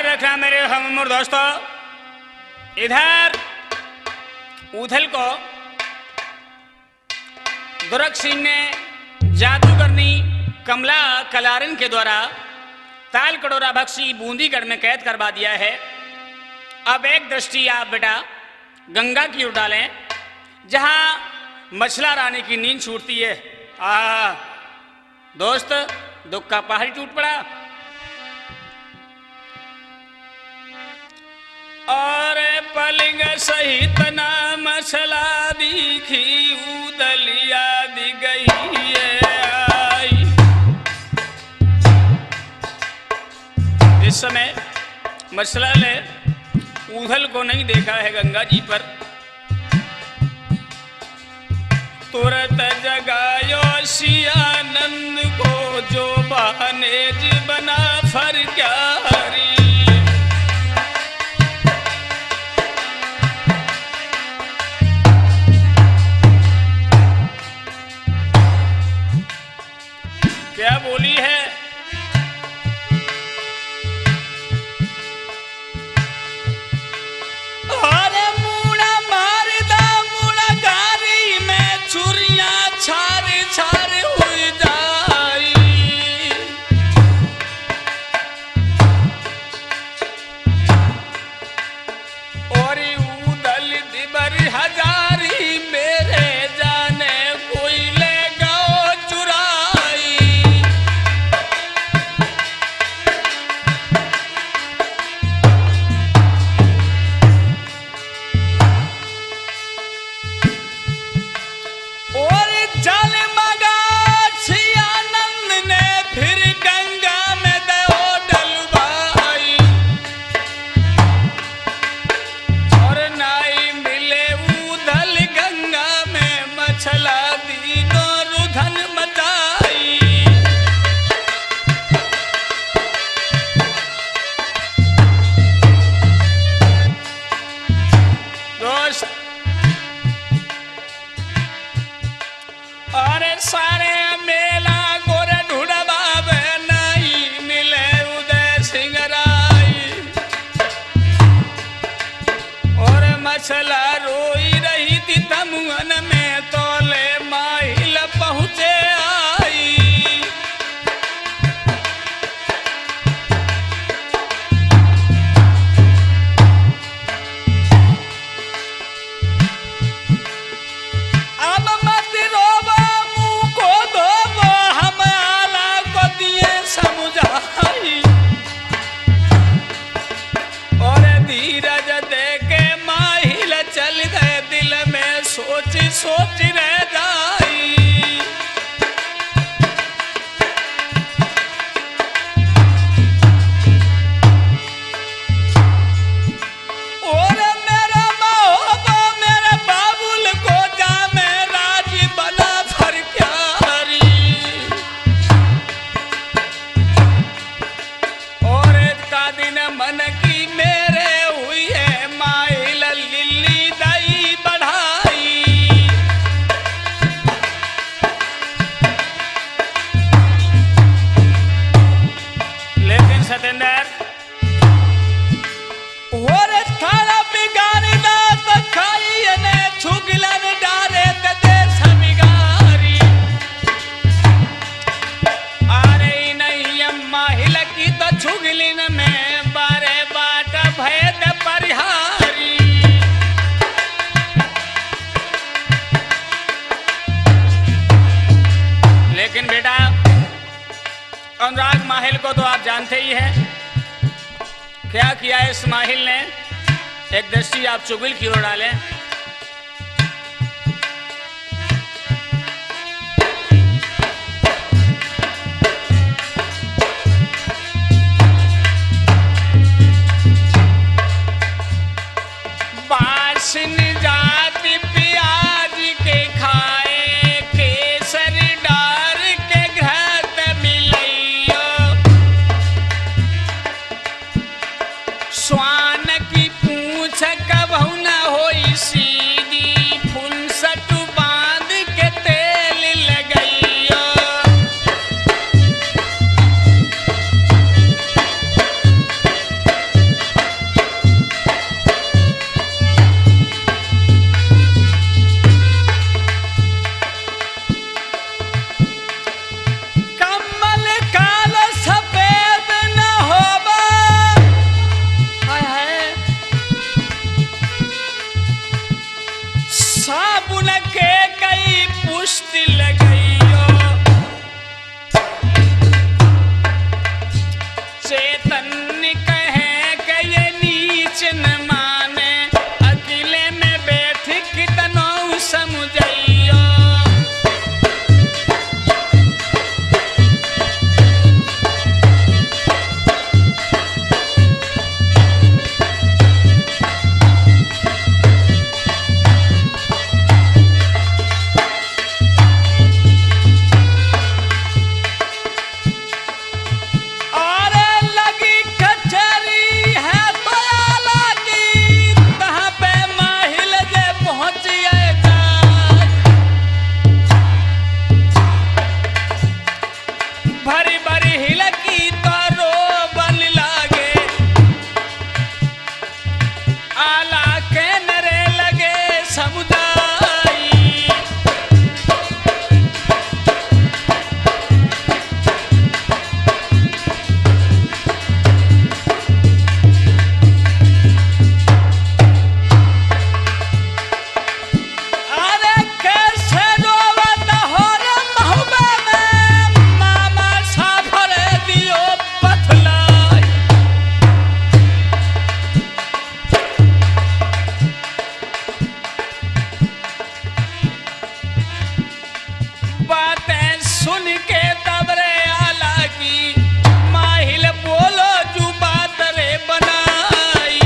ध्यान रखना मेरे हम दोस्तों। इधर उथल को दुर्ग सिंह ने जादूगरनी कमला कलारन के द्वारा ताल कटोरा बख्शी बूंदीगढ़ में कैद करवा दिया है। अब एक दृष्टि आप बेटा गंगा की ओर डालें, जहां मछला रानी की नींद छूटती है। दोस्त दुख का पहाड़ टूट पड़ा और पलिंग सहित ना मछला दिखी उदलिया दी गई है। इस समय मछला ने उधल को नहीं देखा है गंगा जी पर। तुरंत जगायो सियानंद को जो बहनेज बना फर क्या हरी। क्या बोली है? अरे मुड़ा मार दा मुड़ा गारी में चुरिया छार छार हुई जाई। और उदल दिबर हजारी मेरे जाने कोई ले गो चुराई। और जल मगा सियानंद ने फिर गंगा में दो डलवाई। और नाई मिले उधल गंगा में मछला दीनो रुधन मचाई। दोस्त अरे सारे मेला गोरे ढूंढबा नहीं मिले उदय सिंह राय। और मछला रोई रही थी तमुअन में तोले माहिल पहुंचे आई। अब मत रोवा मुंह को धोवो हम आला को दिए समझाई। और धीरज दे के माहिल चल गए दिल में सोच सोच रह जाई। और मेरा महोबा मेरे बाबुल को जा मैं राज बना फर क्यारी। और का दिन मन की मेरे हुई है माइल लिल्ली दई बढ़ाई। लेकिन सतेंद्र और थारा बिगाड़ी ना तो खाई ने छुगलन डारे ते देश बिगारी। अरे नहीं अम्मा हिल की तो छुगलिन में बारे बाट भेद परिहारी। लेकिन बेटा अनुराग माहिल को तो आप जानते ही हैं। क्या किया इस माहिल ने? एक दृष्टि आप चुगल की ओर डालें। बासिन जाति प्याज के खाए केसर डार के घात मिलैयो। स्वान की पूछ कबहु न होई के कई पुष्टि लगइयो चैतन्य कहे कि ये नीच न माने अकेले में बैठ कितनो समझइयो भरी भरी हिलकी तो रोबन लागे आला के नरे लगे समुदाय अरे कैसे रोवत हो रे महुबे में मामा साफर दियो पथलाई बातें सुन के तबरे आला की माहिल बोलो जू बात रे बनाई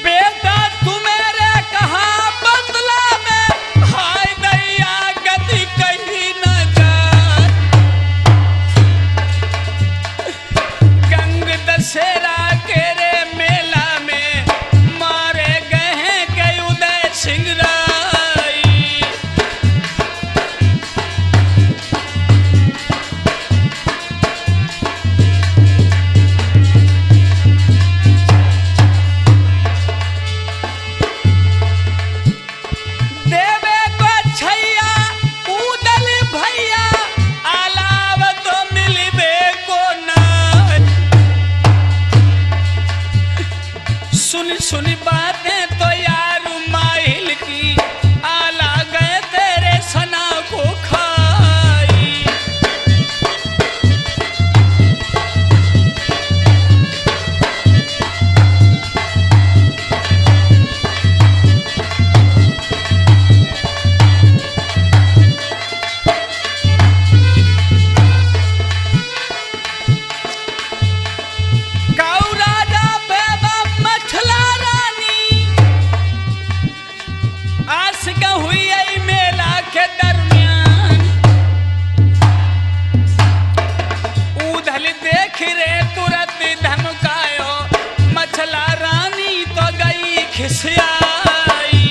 बेटा तू मेरे कहा बदला में हाय दैया गति कहीं न जाए गंग दशहरा के रे मेला में मारे गए हैं कई उदय सिंह राय देवे को छैया उदल भैया अलाव तो मिलबे को ना सुन सुन बातें तो यार माहिल की आला गए तेरे सना को खाई काऊ राजा बेबा मछला रानी आशिक हुई आई मेला के दरमियान उधल देख रे तुरंत धमकायो मछला रानी तो गई खिसियाई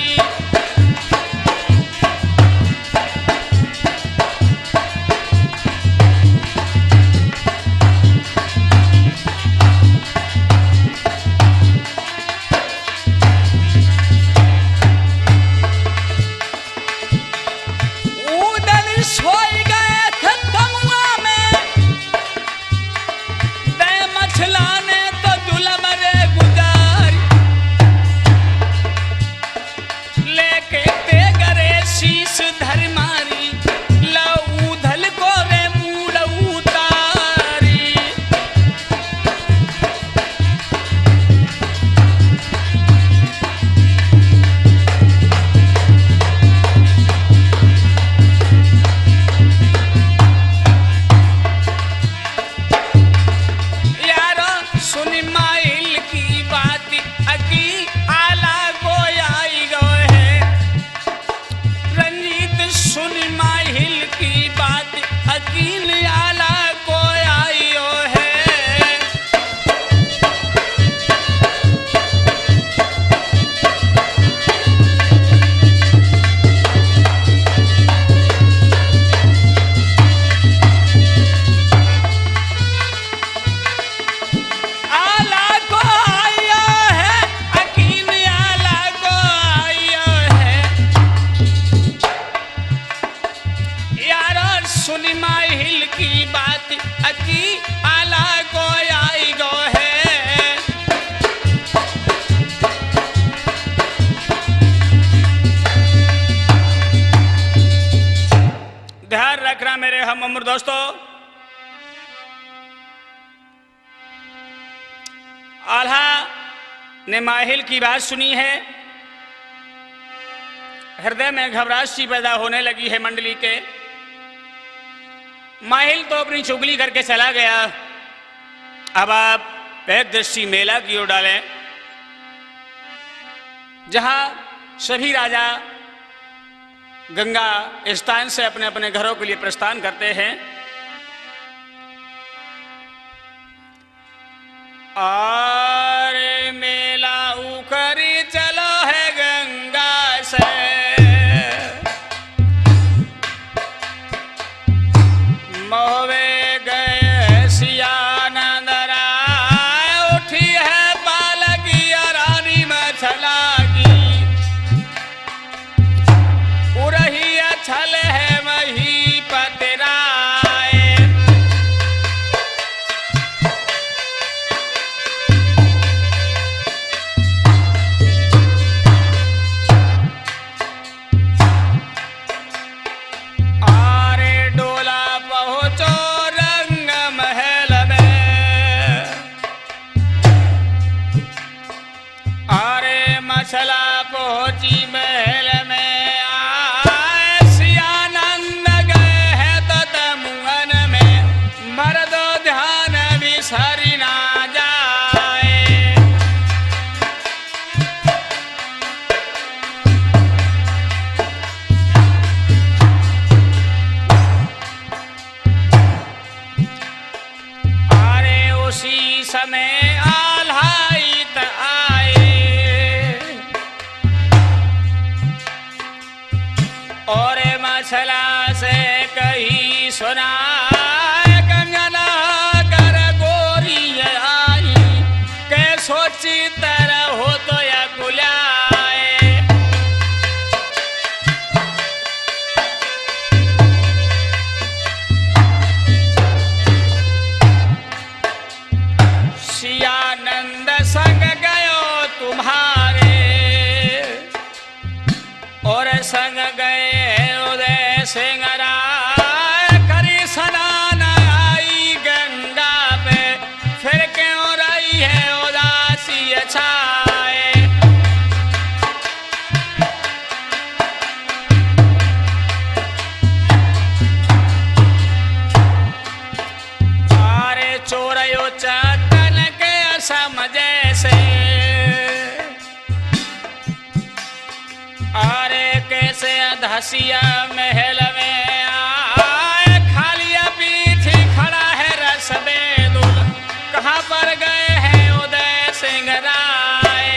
उदल सोई गए थे तमुआ में दे मछला ने तो जुलम रे गुजारी दोस्तों, आल्हा ने माहिल की बात सुनी है। हृदय में घबराहट सी पैदा होने लगी है मंडली के। माहिल तो अपनी चुगली करके चला गया। अब आप एक दृष्टि मेला की ओर डालें, जहां सभी राजा गंगा स्थान से अपने अपने घरों के लिए प्रस्थान करते हैं। और मेला उकरी चलो है गंगा से, मोहवे गए सियानंद राय, उठी है पालकी रानी मछला की, उरही छल है मही पतराय। आरे डोला पहुंचो रंग महल में, आरे मछला पहुंची महल में, सरी ना जाए। अरे उसी समय आल्हाइत आए, और मछला से कही सुना, सोची तरह हो तो या गुलाए। सियानंद संग गयो तुम्हारे, और संग गए उदय सिंह राय, करी स्नान आई गंगा पे, फिर क्यों रही है छाए। आरे चोरयो चतन के समझे से, आरे कैसे धसिया महल में आए, खालिया पीछे खड़ा है रसबेदुल, कहाँ पर गए हैं उदय सिंह राय।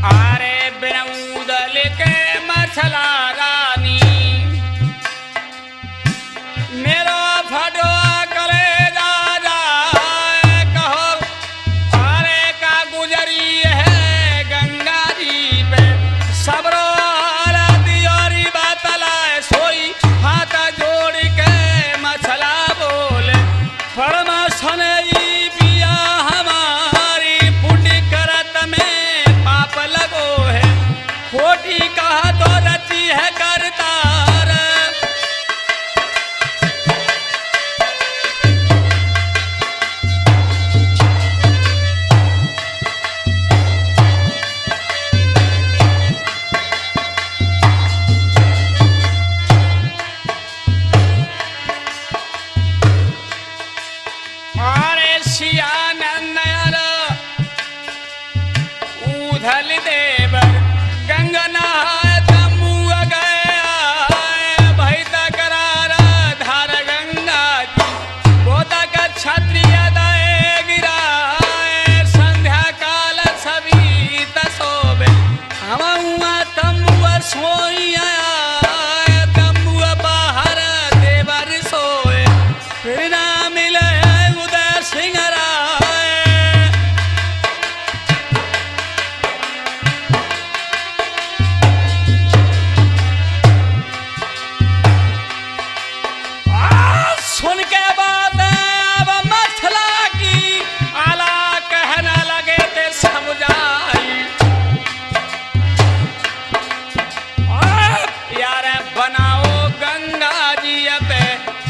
आरे बिनउदल के मछला रानी, मेरो फटो कलेजा जाए, कहो आरे का गुजरी है गंगा जी पे, सबरो दियोरी बतलाए, सोई हाथ जोड़ के मछला बोले, फड़मा सनई पिया हमारी, पुण्य करत में पाप लगो है, खोटी कहा तो रची है करतार। सियानंद उधल देवर गंगना तमु गया, भई तकरार धार गंगा जी, बोता का क्षत्रिय दए गिराए, संध्या काल सभी तसोबे, हम तमु सोई आया, तमु बाहर देवर सोए, फिर ना मिले उदय सिंह राय। सुन के बात अब मछला की, आला बनाओ गंगा जी पे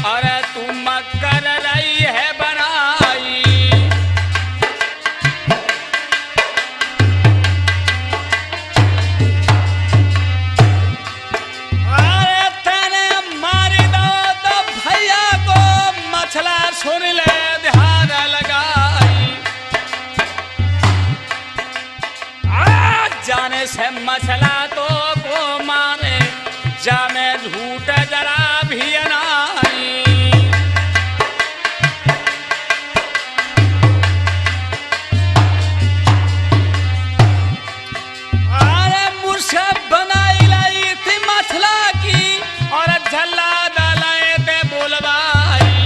और तुम कर रही है बनाई। अरे तेने मारी दो तो भैया को मछला सुन ले ध्यान लगाई। जाने से मछला तो को मारे जामे झूठ जरा भी नहीं। अरे मुझसे बनाई लाई थी मछला की और झल्ला डाले ते बोलवाई।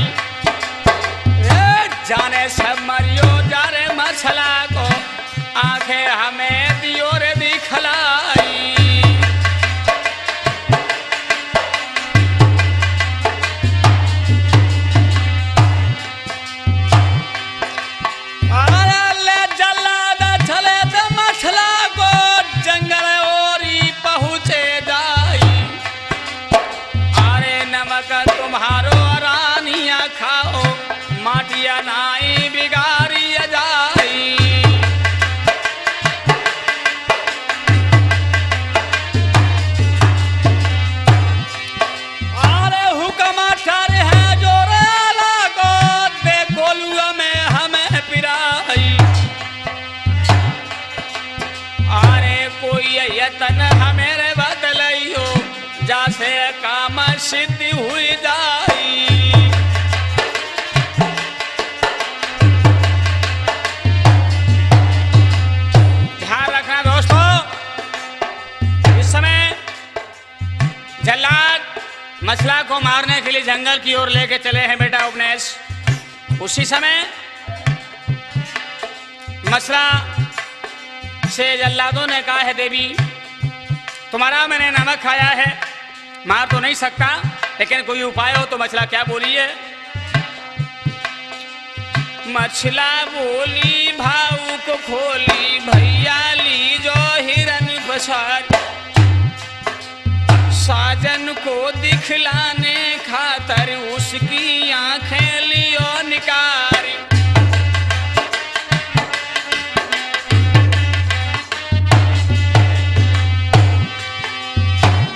जाने से मरियो जा रे मछला को आंखें हमें दियो रे दिखलाई। अरे ले जल्लाद चले तो मछला को जंगल ओरी पहुँचे जाई। अरे नमक तुम्हारो रानिया खाओ माटिया नाई बिगाड़ी जाई। अरे हुक्म अठारे है जो रेला को दे गोलुआ में हमें पिराई। अरे कोई यतन हमेरे बदलइयो जैसे काम सिद्ध हुई जाई। जल्लाद मछला को मारने के लिए जंगल की ओर लेके चले हैं बेटा उपनेश। उसी समय मछला से जल्लादों ने कहा है देवी तुम्हारा मैंने नमक खाया है, मार तो नहीं सकता लेकिन कोई उपाय हो तो। मछला क्या बोली है? मछला बोली भाऊ को खोली भैया ली जो हिरन पछाड़। साजन को दिखलाने खातर उसकी आंखें लियो निकारी।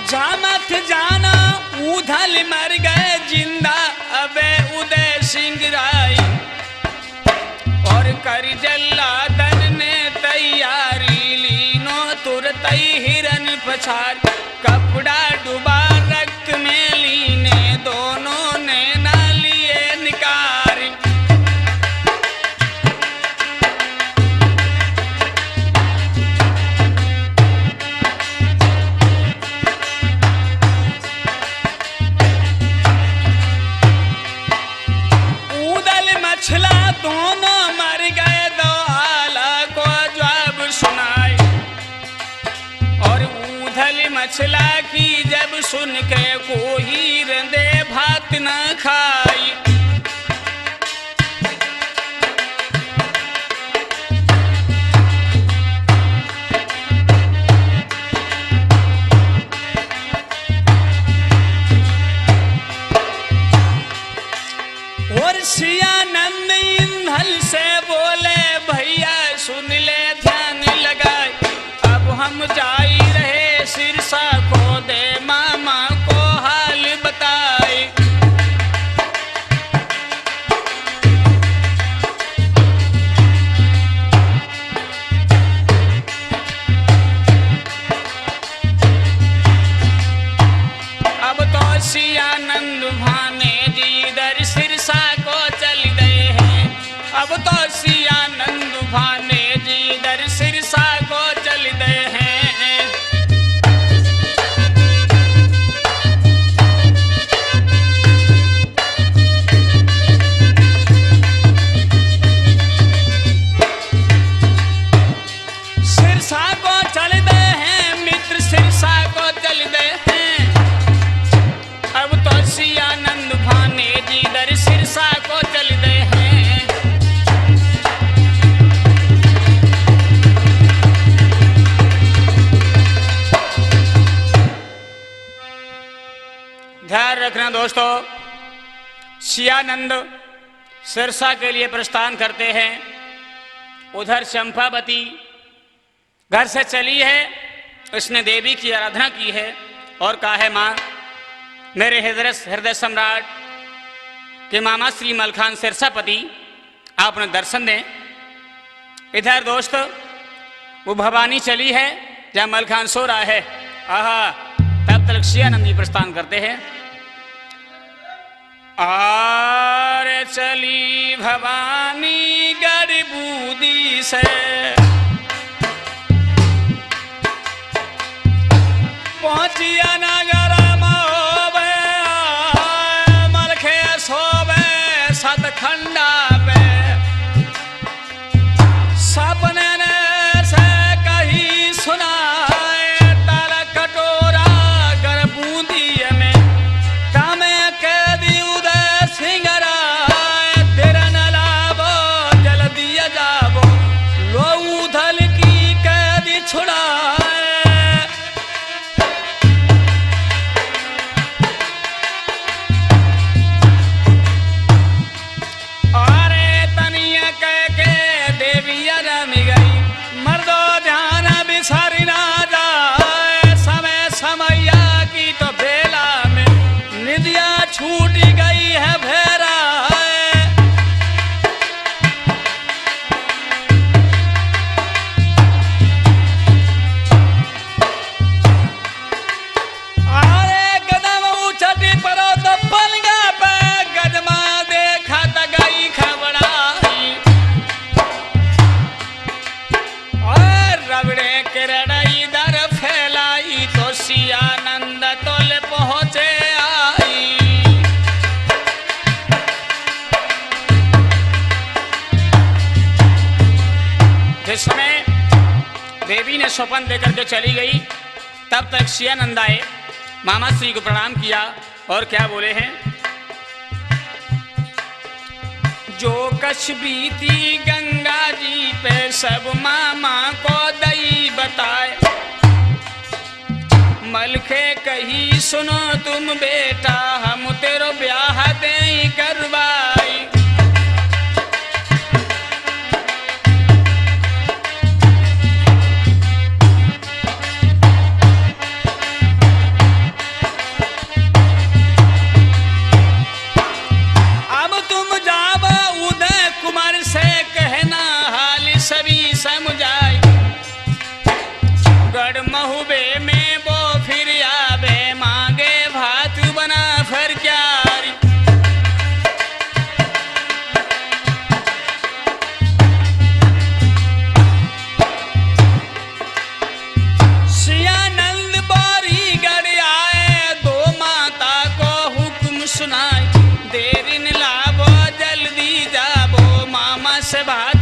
जामत जाना उधल मर गए जिंदा अबे उदय सिंह राय। और कर जल्लादन ने तैयारी लीनो तुरतई हिरन पछाड़। कपड़ा डूबा रक्त में लीने दोनों ने न लिए निकारी। उदल मछला दोनों मर गए दो आला को जवाब सुनाए। और उधल मछला की जब सुन के कोई रंदे भात न खाई। और सियानंद इंधल से बोले भैया सुन ले ध्यान लगाए। अब हम जाई रहे सिरसा को दे मामा को हाल ध्यान रखना दोस्तों, सियानंद सिरसा के लिए प्रस्थान करते हैं। उधर चंपावती घर से चली है, उसने देवी की आराधना की है और कहा है, माँ मेरे हृदय सम्राट के मामा श्री मलखान सिरसापति आप उन्हें दर्शन दें। इधर दोस्त वो भवानी चली है जहाँ मलखान सो रहा है। आहा, तब तक सियानंद जी प्रस्थान करते हैं। आर चली भवानी गढ़ बूदी से, पहुंचिया नगर मोबे, मलखे सोबे सतखंडा पे, सपने ने से कही सुनाए, ताल कटोरा गर बूंदी में, कामे के दी उदय सिंगराए, तेरा न लावो जल दिया जावो, लो उधल की कैदी छुड़ाए। छूटी गई है भेरा, अरे कदम उछटी पड़ो तो पलंगा पे, गजमा देखा तो गई खबड़ाई, और रबड़े के रड़ाई दर फैलाई, तो सियानंद तोल पहुंचे जिस समय देवी ने स्वपन देकर के चली गई, तब तक सियानंद आए, मामा श्री को प्रणाम किया और क्या बोले हैं, जो कछ बीती गंगा जी पे सब मामा को दई बताए, मलखे कही सुनो तुम बेटा हम तेरो ब्याह दे करवाई, सभी समझाई, गढ़ महुबे में वो फिर आवे, मांगे भात बना फर क्यारी, सियानंद बारी गढ़ आए, दो माता को हुक्म सुनाए, देरी न लावो जल्दी जाबो, मामा से बात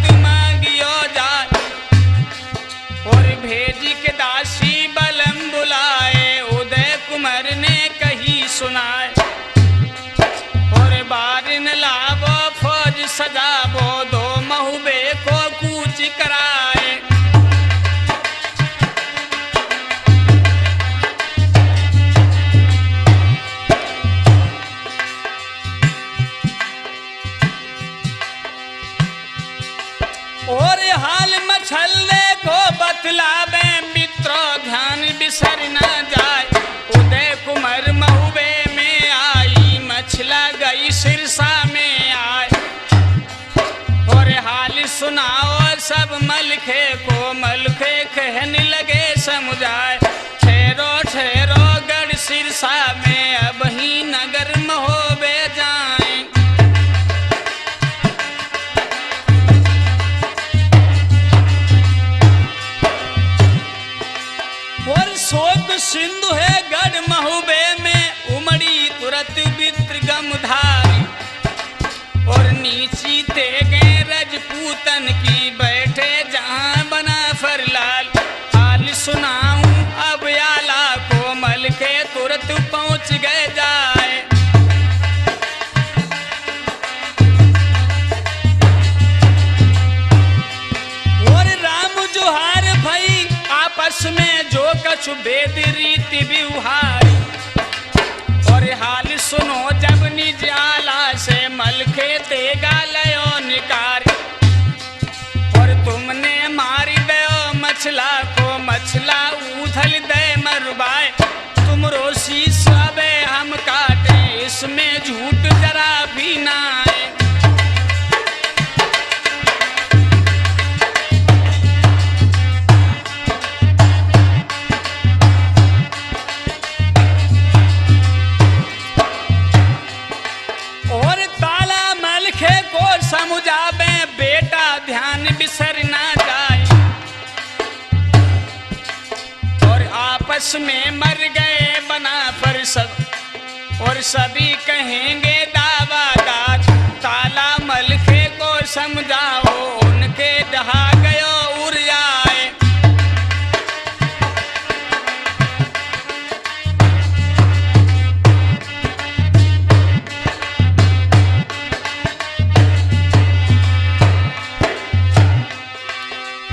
भेजी के दासी बलम बुलाए, उदय कुमार ने कही सुनाए, और बारिन लावो फौज सजावो, दो महुबे को कूच कराए, और हाल मछल्ले को बतलावे, मित्रों ध्यान बिसर न जाए, उदय कुमार महुबे में आई, मछला गई सिरसा में आए, और हाल सुनाओ सब मलखे को, मलखे कहने लगे समुझाए, ठहरो ठहरो गढ़ सिरसा में, अब ही नगर महुबे जाए, शोक सिंधु है गढ़ महुबे में, उमड़ी तुरंत वित्रगम धारी, और नीची तेगे रजपूतन की, बैठे जहां बना फरलाल, हाल सुनाऊं अब आला को, मलके तुरंत पहुंच गए जाए, और राम जोहार भई आपस में, जो कछु भेद रीति व्यवहार, और हाल आपस में मर गए बना पर सब, और सभी कहेंगे दावादार, ताला मलखे को समझाओ उनके दहा गयो उड़ जाए।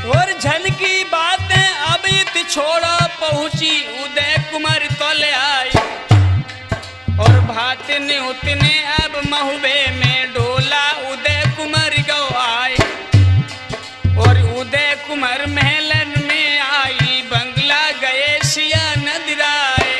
और झलकी बातें अब इत छोड़ो पहुंची उदय कुमार तो ले आई, और भातने उतने अब महुबे में डोला उदय कुमार गो आए, और उदय कुमार महलन में आई बंगला गए सिया नदराए।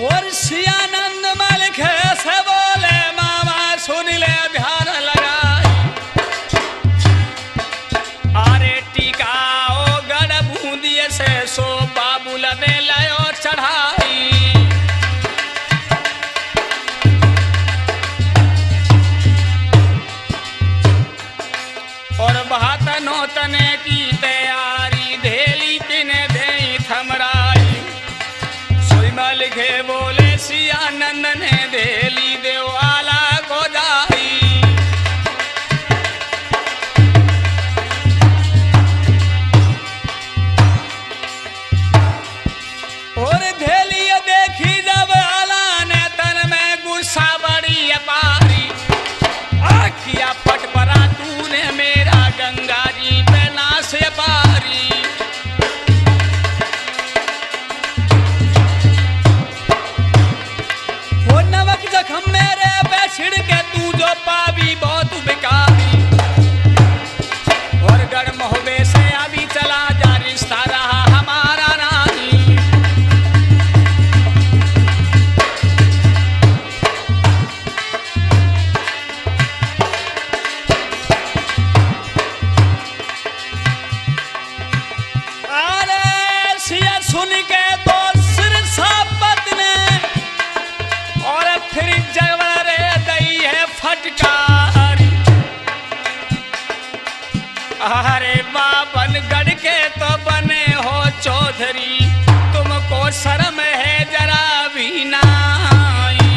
और सियानंद मलिक से बोले मामा सुन ले ध्यान लगाई, अरे टिकाओ गढ़ बूंदिए से सो बाबुल ने लायो चढ़ाई। और भातनो तने की तैयारी धेली किने दे थमराई, लिखे बोले सियानंद ने देली देवाला को जाई। और धेली देखी जब आला ने तन में गुस्सा बड़ी अपारी, आखिया पट परा तूने मेरा गंगा जी पे नाश पारी। जखम मेरे पे छिड़के तू जो पावी बहुत बेकारी, और गढ़ महुबे से अभी चला जा रिश्ता रहा हमारा रानी। अरे सिया सुन के तो सिर सापत ने, और फिर जगवरे दई है फटकारी। अरे बाबन गढ़ के तो बने हो चौधरी, तुमको शर्म है जरा भी नाई।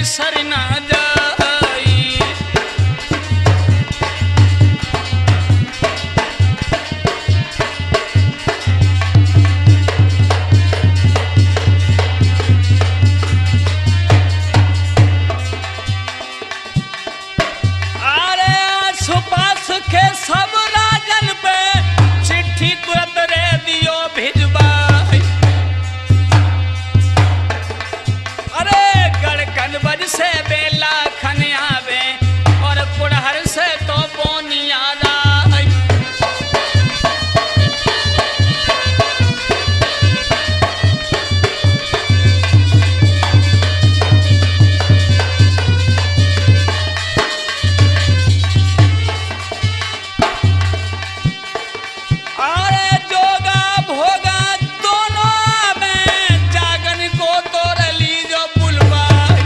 सरना जाई। अरे आस-पास के सब राजन पे चिट्ठी तुरंत रे दियो भिजवाई। अरे गढ़कन बज से बेला खन आवे, और कुड़हर से तो बोनिया राई। अरे जोगा भोगा दोनों में जागन को तोड़ ली जो बुलवाई।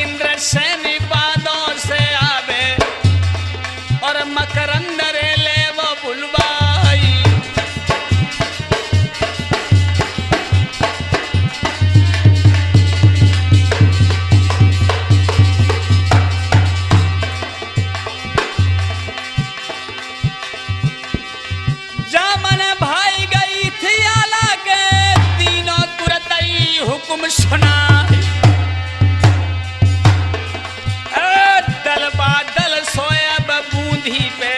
इंद्र सैनी बादों से आवे, और मकरंद रे ले वो बुलवाई। जामन भाई गई थी आला के, तीनों तुरंत ही हुक्म सुना। दल बादल सोया बूंदी पे,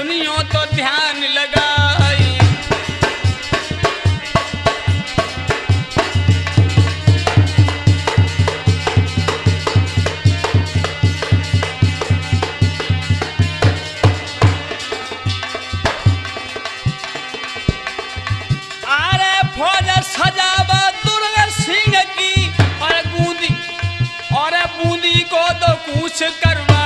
सुनियो तो ध्यान लगाई। अरे फौज सजावा दुर्गा सिंह की और बूंदी को तो कुछ करवा।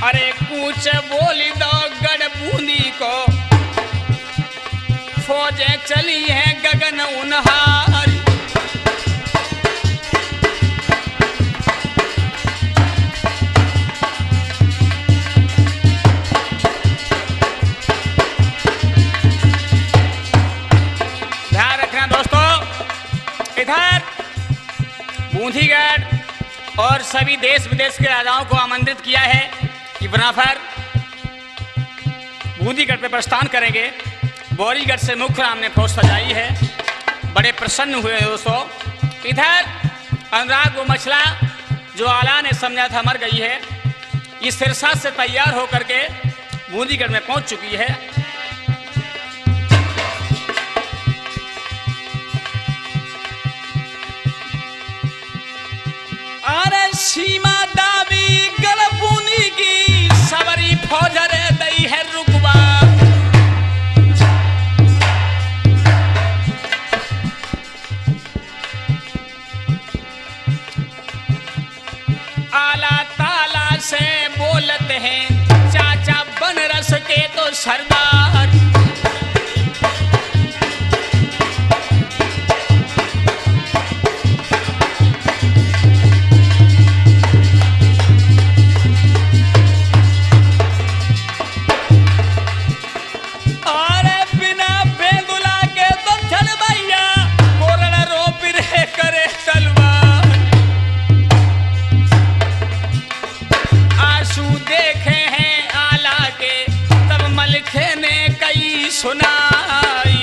अरे कुछ बोली दो गढ़ बूंदी को, फौजें चली हैं गगन उन्हारी। ध्यान रखना दोस्तों, इधर बूंदीगढ़ और सभी देश विदेश के राजाओं को आमंत्रित किया है कि वनाफर बूंदीगढ़ पे प्रस्थान करेंगे। बोरीगढ़ से मुख्य राम ने फौज सजाई है, बड़े प्रसन्न हुए दोस्तों। इधर अनुराग वो मछला जो आला ने समझा था मर गई है, इस सिरसा से तैयार होकर के बूंदीगढ़ में पहुंच चुकी है। अरे सीमा दावी गढ़ बूंदी की सवरी फौज रे दई है रुकवा। आला ताला से बोलते हैं चाचा बनरस के तो सरदार। सुनाई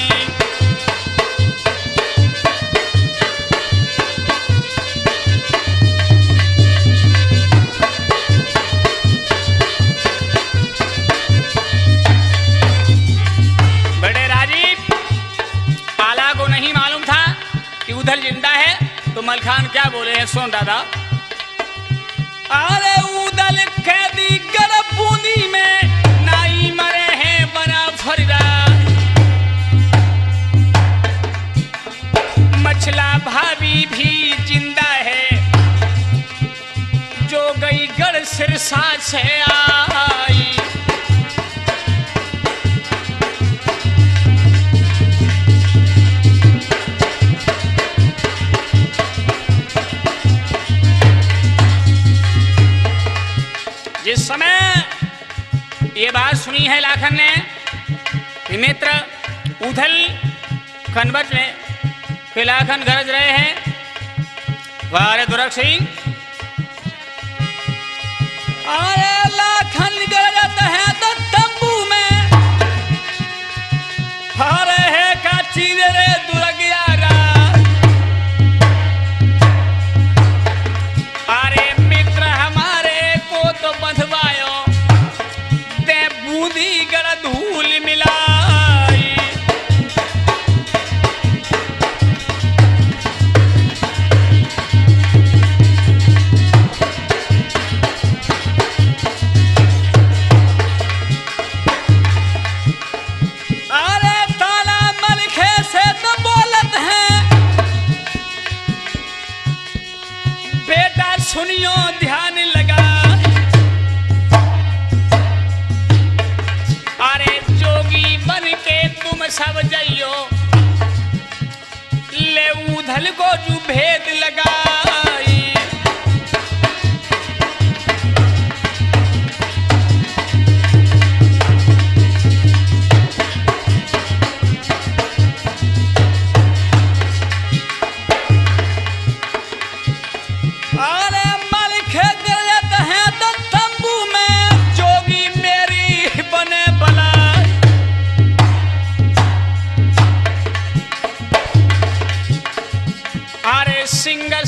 बड़े राजीव, आला को नहीं मालूम था कि उधर जिंदा है, तो मलखान क्या बोले हैं सुन दादा। अरे उधर कैदी गढ़ बूंदी में नाई मरे हैं बना फरीदा। मछला भाभी भी जिंदा है जो गई गढ़ सिरसा से आई। जिस समय ये बात सुनी है लाखन ने कि मित्र उधल खनबट में लाखन गरज रहे हैं, वारे दुर्ग सिंह अरे लाखन गरजत है तो तंबू में हरे है का चीर रे दुर्ग यारा। अरे मित्र हमारे को तो बंधवायो दे बूंदीगढ़ धूल मिला। सुनियो ध्यान लगा, अरे जोगी बन के तुम सब जइयो ले उधल को जो भेद लगाई।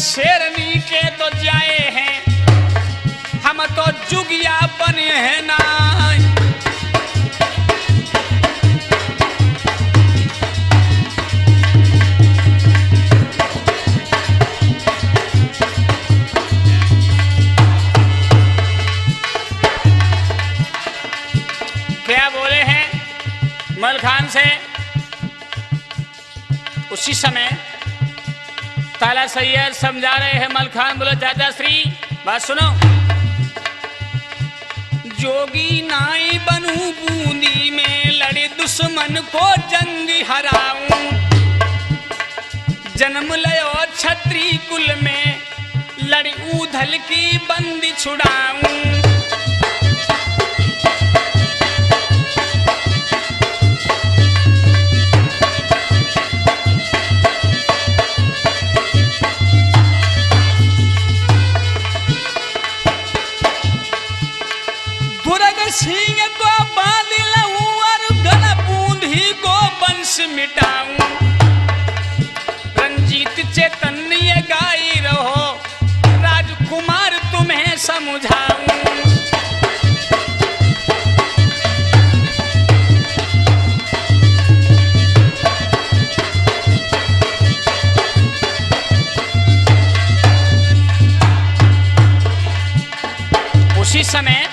शेरनी मलखान से उसी समय ताला सैयद समझा रहे हैं। मलखान बोले चाचा श्री बात सुनो, जोगी नाई बनू बूंदी में लड़े दुश्मन को जंग हराऊं, जन्म लयो छत्री कुल में लड़ी ऊधल की बंदी छुड़ाऊं। सिंह को बांध लूं और गल बूंदी को वंश मिटाऊं, रंजीत चैतन्य गाई रहो राजकुमार तुम्हें समझाऊं। उसी समय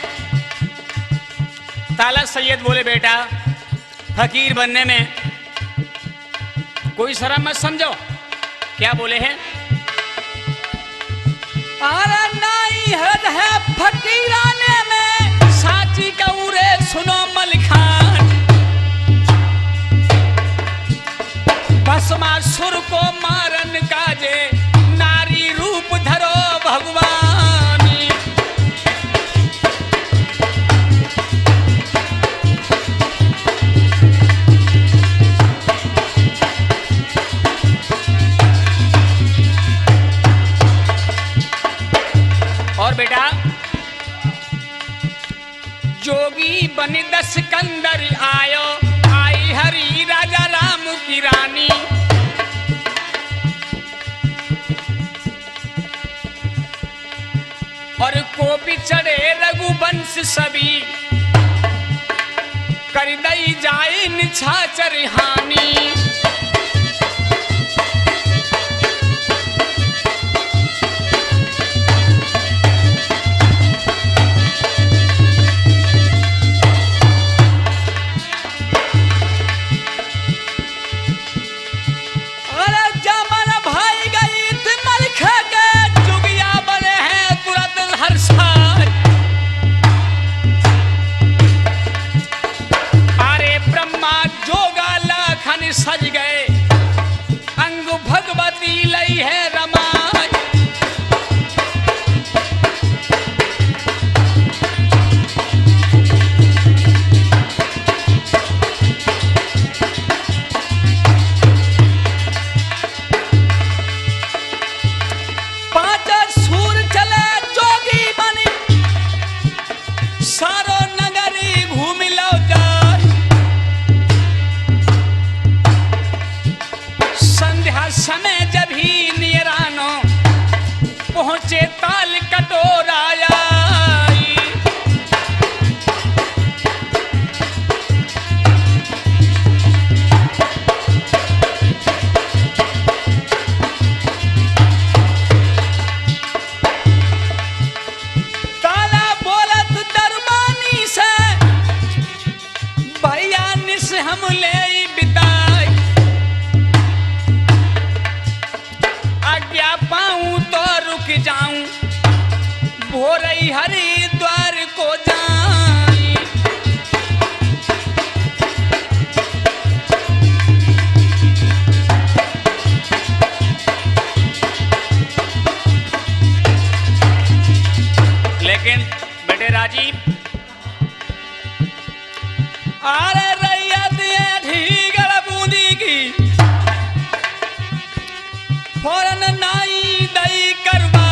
ताला सैयद बोले बेटा फकीर बनने में कोई शर्म मत समझो। क्या बोले हैं? अरे नहीं हद है फकीराने में साची का उरे सुनो मलखान, भस्मासुर को मारन काजे नारी रूप धरो भगवान। और बेटा जोगी बन दस कंदर आयो, आई हरी राजा राम की रानी, और कोपी चढ़े रघुवंश सभी कर दई जाए निछाचर हानि। सज गए अंग भगवती लई है रमाई, पांच सूर चले जोगी बनी सारो नगरी घूम लो जाए, समय जब ही नियरानो पहुंचे ताल कटोराया, ताला बोलत दरबानी से भैया निस हम ले बिताई, आज्ञा पाऊं तो रुक जाऊं भोरई हरिद्वार को जाई। लेकिन बेटे राजीव अरे रैयत ठीक बूंदी की फौरन नाई दई करवा,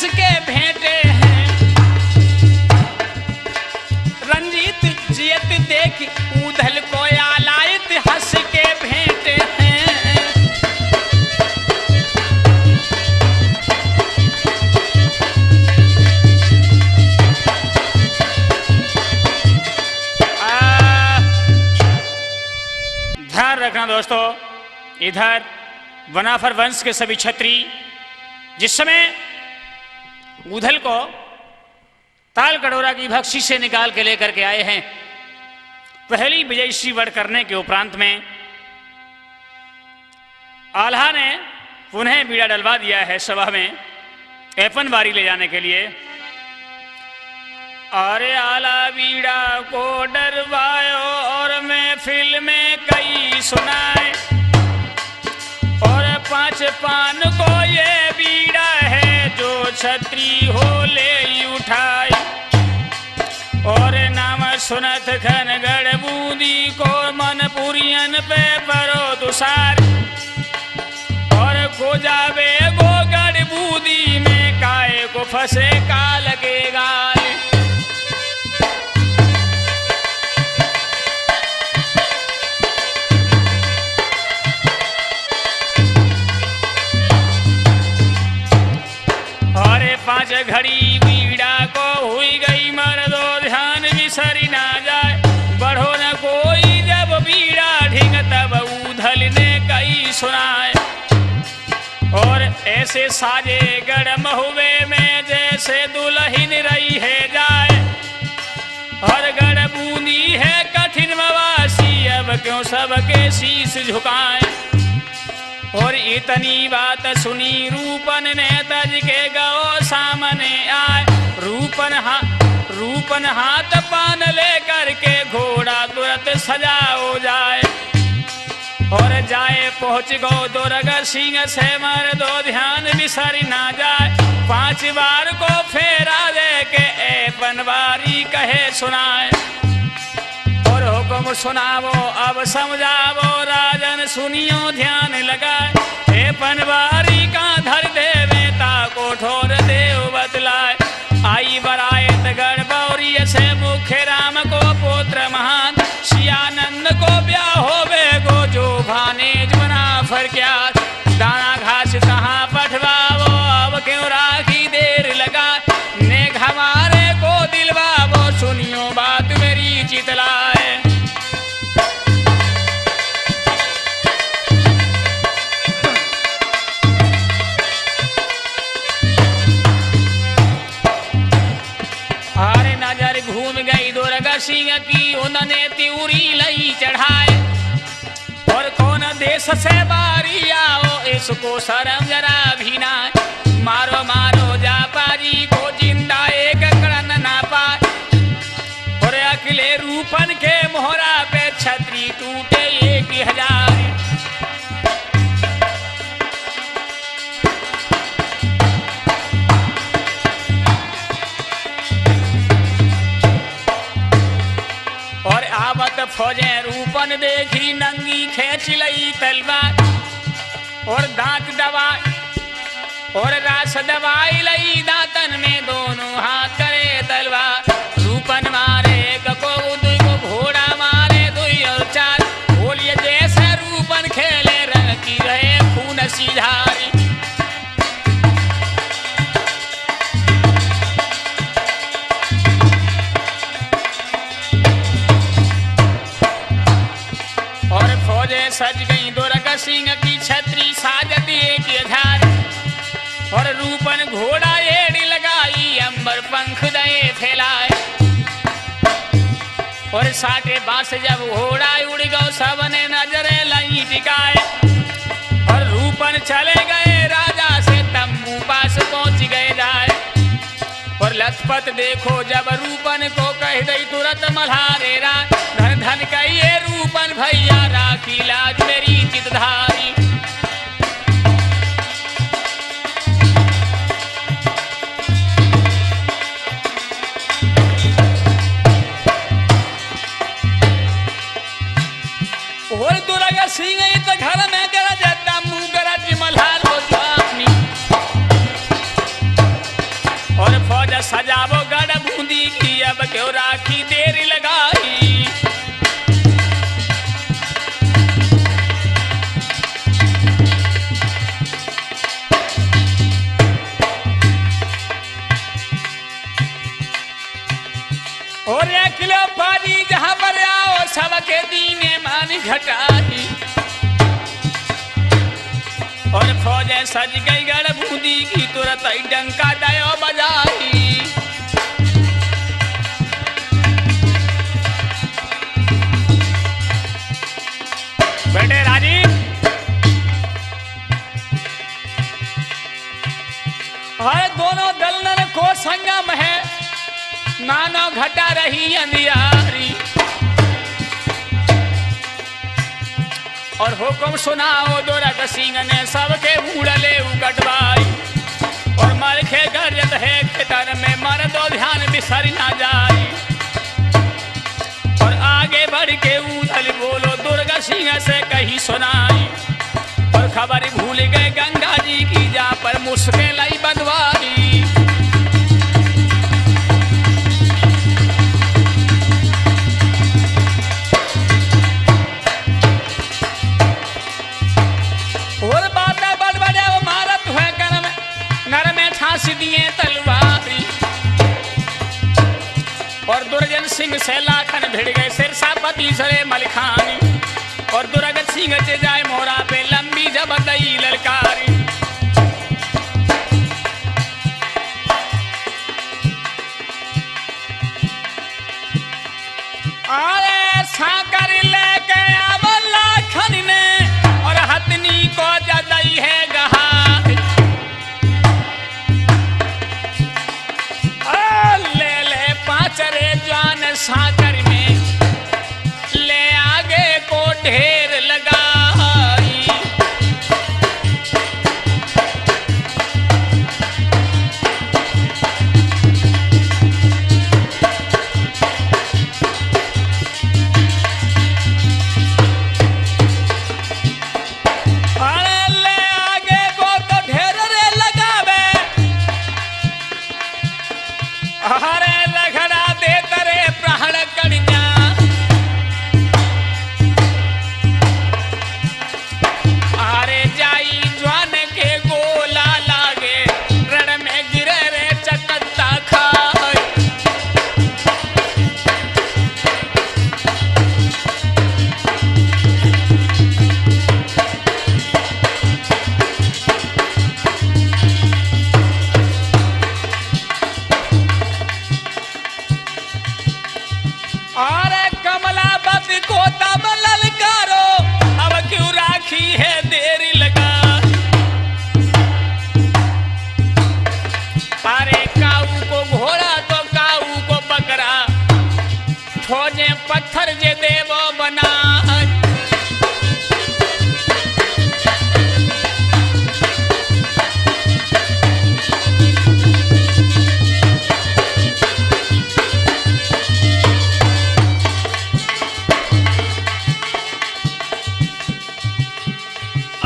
के भेंटे हैं। रंजीत जियत देख ऊधल को आलायत हंस के भेंटे हैं। ध्यान रखना दोस्तों, इधर वनाफर वंश के सभी क्षत्रिय जिस समय ऊधल को ताल कटोरा की भक्सी से निकाल के लेकर के आए हैं, पहली विजयश्री वर्ण करने के उपरांत में आल्हा ने पुनः बीड़ा डलवा दिया है सभा में ऐपन बारी ले जाने के लिए। अरे आला बीड़ा को डरवायो और महफिल में कई सुनाए, और 5 पान को ये बीड़ा है जो छत्री हो ले उठाए। और नाम सुनत खनगढ़ बूंदी को मनपुरियन पे परो तुषार, और को जावे गो गढ़ बूंदी में काए को फंसे का लगेगा। अरे 5 घड़ी बीड़ा को हुई गई मर्दो ध्यान बिसरी ना जाए, बढ़ो न कोई जब बीड़ा ढिंग तब ऊधल ने कई सुनाए। और ऐसे साजे गढ़ महुए में जैसे दुल्हन रही है जाए, और गढ़ बूंदी है कठिन मवासी अब क्यों सबके शीश झुकाए। और इतनी बात सुनी रूपन ने तज के गौ सामने आए, रूपन हाथ पान लेकर के घोड़ा तुरंत सजा हो जाए। और जाए पहुंच गो दुर्ग सिंह से मर दो ध्यान बिसर ना जाए, 5 बार को फेरा दे के ऐपन बारी कहे सुनाए। और हुक्म सुनावो अब समझावो राजन सुनियो ध्यान लगाए, ऐपन बारी का धर देवे ता को ठोर देव बतलाए। आई बरायत गढ़ बौरी से मुख्य राम को पुत्र महान, सियानंद को ब्याह होवे गो जो भाने जुना फर क्या। दाना घास कहाँ पठवावो अब क्यों राखी देर लगा, नेक हमारे को दिलवावो सुनियो बात मेरी चितलाए। अरे नजर घूम गई दुर्ग सिंह की उन्होंने त्यूरी लई चढ़ाए, और कौन देश से बारी आओ इसको शर्म जरा भी ना। मारो मारो जापाजी को जिंदा एक कड़न ना पाए, और अकेले रूपन के मोहरा पे छतरी टूटे 1000। और आवत फौजे रूपन देखी नंगी खेच लई तलवार, और दांत दबा और रास दबाई लई दांतन में दोनों हाथ करे तलवार। रूपन मारे एक को 2 को घोड़ा मारे 2 और 4, बोलिए जैसे रूपन खेले रंग की रहे खून सीधारी। और फौजे सज गई दुर्ग सिंह की छतरी साजत 1000, और रूपन घोड़ा एड़ी लगाई अंबर पंख दए फैलाए। और 60 बास जब घोड़ा उड़ गो सबने नजरे लई टिकाए, और रूपन चले गए राजा से तंबू पास पहुंच गए जाए। और लथपथ देखो जब रूपन को कह दई तुरंत मल्हारे राय, धन धन कहिए रूपन भैया राखी लाज मेरी चितधारी। और दुर्ग सिंह तो घर में गरज तंबू गरज मल्हार को स्वामी, सजावो गढ़ बूंदी की, अब क्यों राखी देर लगाई। और 1 किलो पानी जहां पर आओ सबके दीने मान घटाई। और फौजे सज गई गढ़ बूंदी की, तुरंत ही डंका दयो बजाई। बेटे राजीव, हर दोनों दलनन को संगम है, नानो घटा रही अंधियारी। और हुक्म सुनाओ दुर्ग सिंह ने सबके उड़ले उकटवाई। और मरखे गरजत है खेतर में, मर दो ध्यान बिसर ना जाए। और आगे बढ़ के उधल बोलो दुर्ग सिंह से कही सुनाई। और खबर भूल गए गंगा जी की, जा पर मुश्किल आई बंधवाई। और बातें बढ़ बढ़े वो मारत हुए नर में ठांसी दिए तलवारी। और दुर्जन सिंह से लाखन भिड़ गए सिरसापति सरे मलखानी। और दुर्गत सिंह चे जाए मोरा पे लंबी जबदई ललकारी। अरे साकर लेके अब लाखन ने, और हथनी को जदई है गहार। ले ले 5 रे जवान साकर में, ले आगे को ढेर लगाई। अरे ले आगे को तो ढेर रे लगावे। अरे रगड़ा दे तरे प्राण कड़िया। अरे जाई जवान के गोला लागे, रण में गिरे रे चकत्ता खाए। अरे कमलापति को तब ललकारो, अब क्यों राखी है देरी लगा। अरे काऊ को घोड़ा तो काऊ को बकरा, फौजें पत्थर जे देवो बना।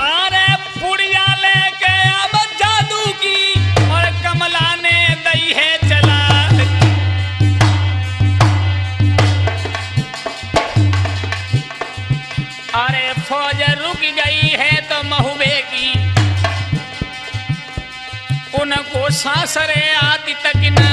अरे पुड़िया लेके अब जादू की, और कमला ने दई है चला। अरे फौज रुक गई है तो महुबे की, उनको सासरे आती तक ना।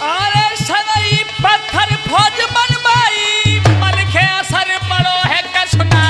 अरे सनई पत्थर फौज बनवाई, मलखे असर पड़ो है कसना।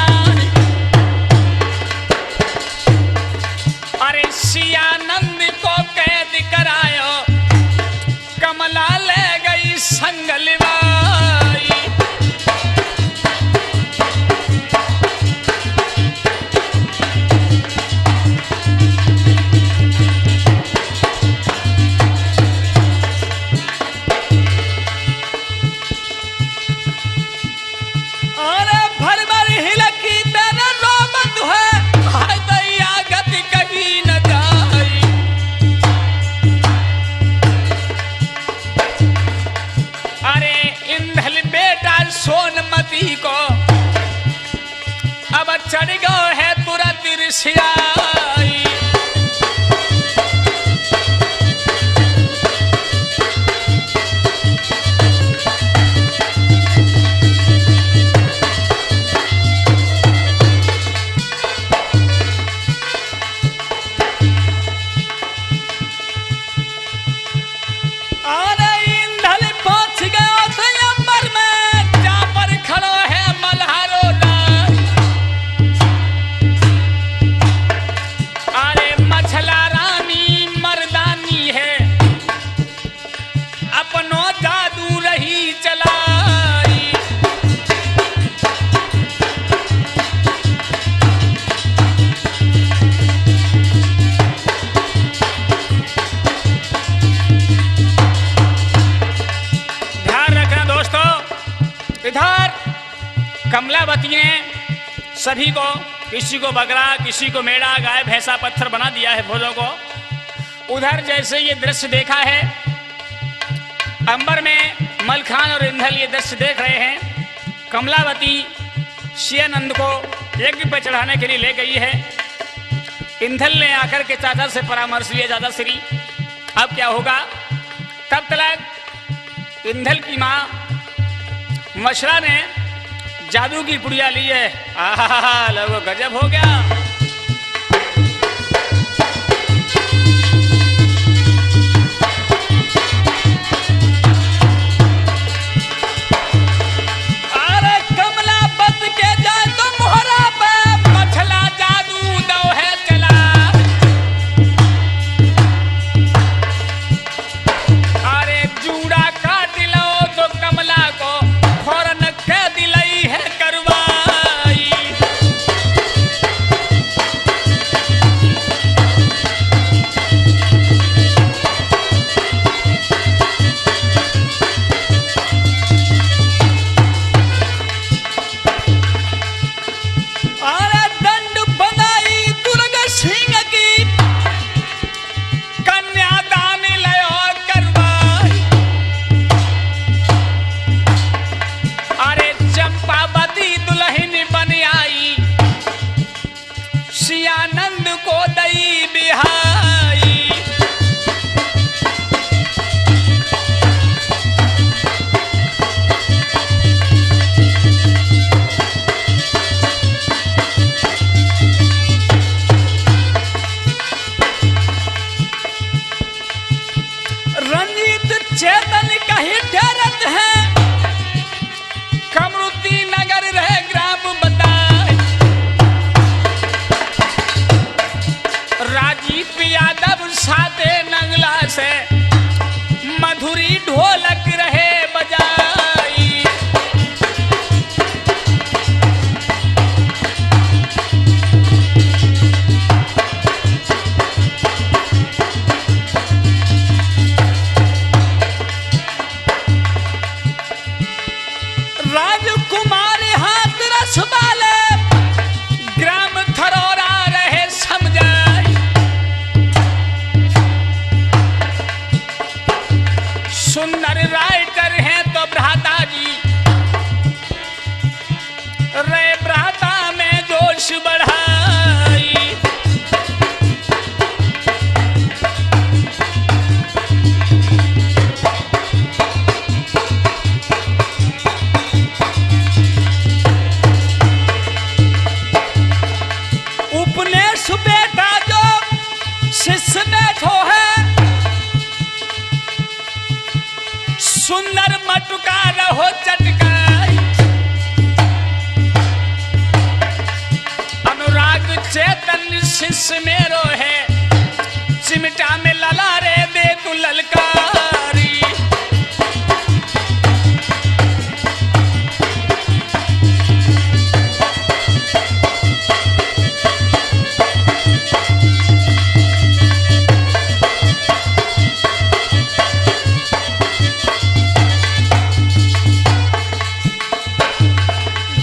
सोनमती को अब चढ़ गो है तुरंत ऋषियाई। कमलावती ने सभी को, किसी को बकरा, किसी को मेढ़ा, गाय, भैंसा, पत्थर बना दिया है भोजों को। उधर जैसे ये दृश्य देखा है, अंबर में मलखान और इंधल ये दृश्य देख रहे हैं। कमलावती शियानंद को यज्ञ पर चढ़ाने के लिए ले गई है। इंधल ने आकर के चाचा से परामर्श लिया, चाचा श्री अब क्या होगा। तब तक इंधल की माँ मशरा ने जादू की पुड़िया ली है। आहा, लोगों गजब हो गया। अरे कमला बत के जाए तो मोहरा पे मछला जादू दो है चला। अरे जूड़ा काट लो तो कमला को फौरन कह दिलाई है करवाई। अरे दंड बनाई दुर्ग सिंह की कन्यादान लयो करवाई। अरे चंपावती दुल्हन बन आई शियानंद को दई बिहाई। रंजीत चेतन कहीं ठहरत है, कमरुती नगर रहे ग्राम बताए। राजीव यादव साथे नंगला से मधुरी ढोलक रहे बजाई। राजकुमार हाथ रस वाले ग्राम थरोरा रहे समझाई। सुंदर राइटर हैं तो भ्राता जी रे भ्राता में जोश बढ़ाई। उपनेश बेटा जो शिष्य बैठो है, सुंदर मटुका रहो चटकाई। अनुराग चेतन शिष्य मेरो है, चिमटा में लला रे दे तू ललकारी।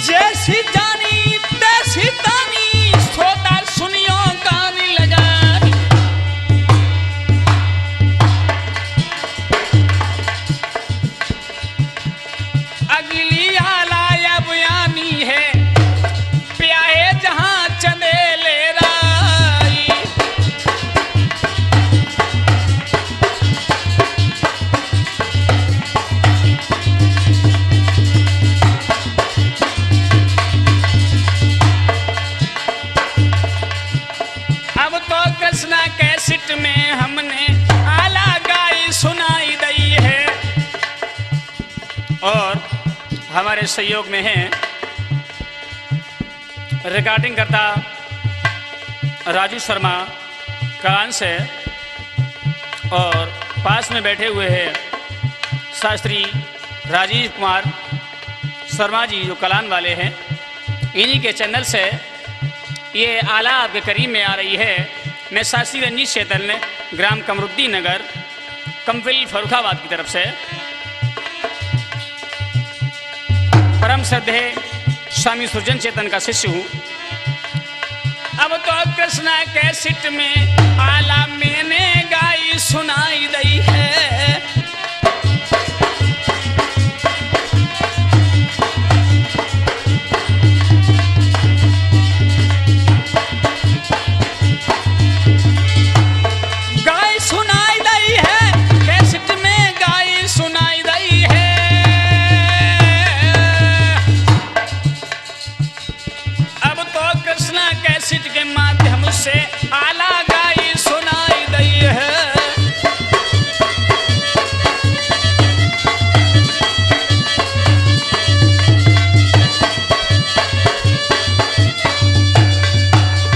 जैसी जानी तैसी तानी सोता सुनियो गाने लगा। और हमारे सहयोग में हैं रिकॉर्डिंग करता राजू शर्मा कान से, और पास में बैठे हुए हैं शास्त्री राजीव कुमार शर्मा जी जो कलान वाले हैं। इन्हीं के चैनल से ये आला आपके करीब में आ रही है। मैं शास्त्री रंजीत शेतल ने ग्राम कमरुद्दीन नगर कमविल फर्रुखाबाद की तरफ से परम श्रद्धेय स्वामी सुरजन चेतन का शिष्य हूँ। अब तो कृष्णा कैसेट में आला मैंने गाई सुनाई दई है।